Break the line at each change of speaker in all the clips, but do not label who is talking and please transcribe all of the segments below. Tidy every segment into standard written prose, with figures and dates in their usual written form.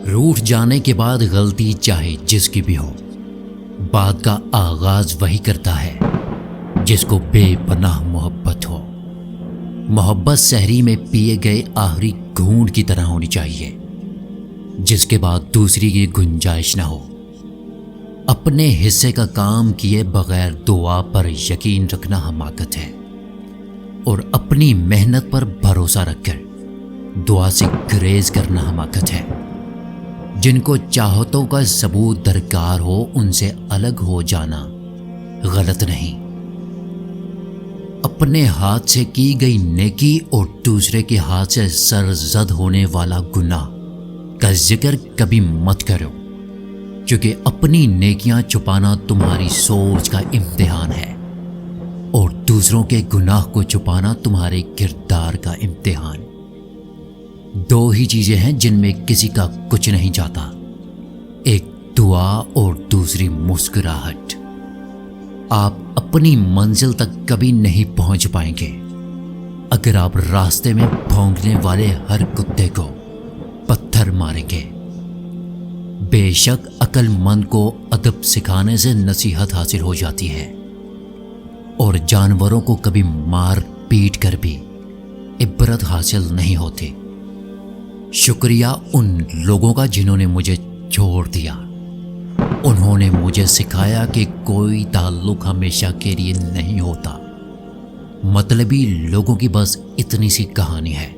روٹھ جانے کے بعد غلطی چاہے جس کی بھی ہو، بات کا آغاز وہی کرتا ہے جس کو بے پناہ محبت ہو۔ محبت سحری میں پیے گئے آخری گھونٹ کی طرح ہونی چاہیے، جس کے بعد دوسری کی گنجائش نہ ہو۔ اپنے حصے کا کام کیے بغیر دعا پر یقین رکھنا حماقت ہے، اور اپنی محنت پر بھروسہ رکھ کر دعا سے گریز کرنا حماقت ہے۔ جن کو چاہتوں کا ثبوت درکار ہو ان سے الگ ہو جانا غلط نہیں۔ اپنے ہاتھ سے کی گئی نیکی اور دوسرے کے ہاتھ سے سرزد ہونے والا گناہ کا ذکر کبھی مت کرو، کیونکہ اپنی نیکیاں چھپانا تمہاری سوچ کا امتحان ہے، اور دوسروں کے گناہ کو چھپانا تمہارے کردار کا امتحان۔ دو ہی چیزیں ہیں جن میں کسی کا کچھ نہیں جاتا، ایک دعا اور دوسری مسکراہٹ۔ آپ اپنی منزل تک کبھی نہیں پہنچ پائیں گے اگر آپ راستے میں بھونکنے والے ہر کتے کو پتھر ماریں گے۔ بے شک عقل مند کو ادب سکھانے سے نصیحت حاصل ہو جاتی ہے، اور جانوروں کو کبھی مار پیٹ کر بھی عبرت حاصل نہیں ہوتی۔ شکریہ ان لوگوں کا جنہوں نے مجھے چھوڑ دیا۔ انہوں نے مجھے سکھایا کہ کوئی تعلق ہمیشہ کے لیے نہیں ہوتا۔ مطلبی لوگوں کی بس اتنی سی کہانی ہے۔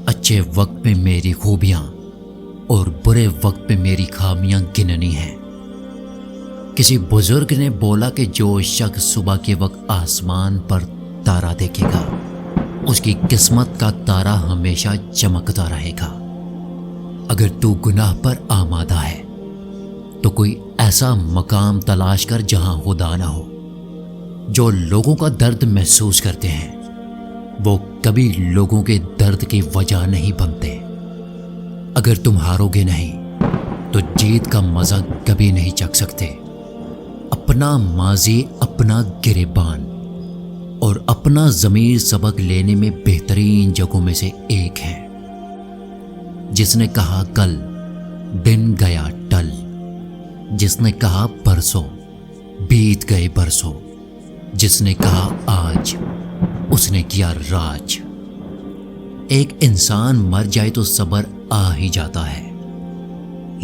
اچھے وقت میں میری خوبیاں اور برے وقت پہ میری خامیاں گننی ہیں۔ کسی بزرگ نے بولا کہ جو شخص صبح کے وقت آسمان پر تارا دیکھے گا اس کی قسمت کا تارا ہمیشہ چمکتا رہے گا۔ اگر تو گناہ پر آمادہ ہے تو کوئی ایسا مقام تلاش کر جہاں خدا نہ ہو۔ جو لوگوں کا درد محسوس کرتے ہیں وہ کبھی لوگوں کے درد کی وجہ نہیں بنتے۔ اگر تم ہارو گے نہیں تو جیت کا مزہ کبھی نہیں چکھ سکتے۔ اپنا ماضی اپنا گریبان اور اپنا ضمیر سبق لینے میں بہترین جگہوں میں سے ایک ہے۔ جس نے کہا کل، دن گیا ٹل۔ جس نے کہا برسوں، بیت گئے برسوں۔ جس نے کہا آج، اس نے کیا راج۔ ایک انسان مر جائے تو صبر آ ہی جاتا ہے،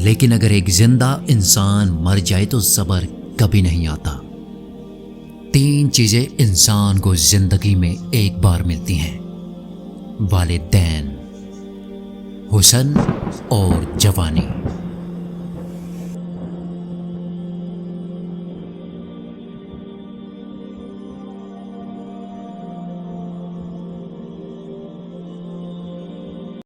لیکن اگر ایک زندہ انسان مر جائے تو صبر کبھی نہیں آتا۔ تین چیزیں انسان کو زندگی میں ایک بار ملتی ہیں: والدین، حسن اور جوانی۔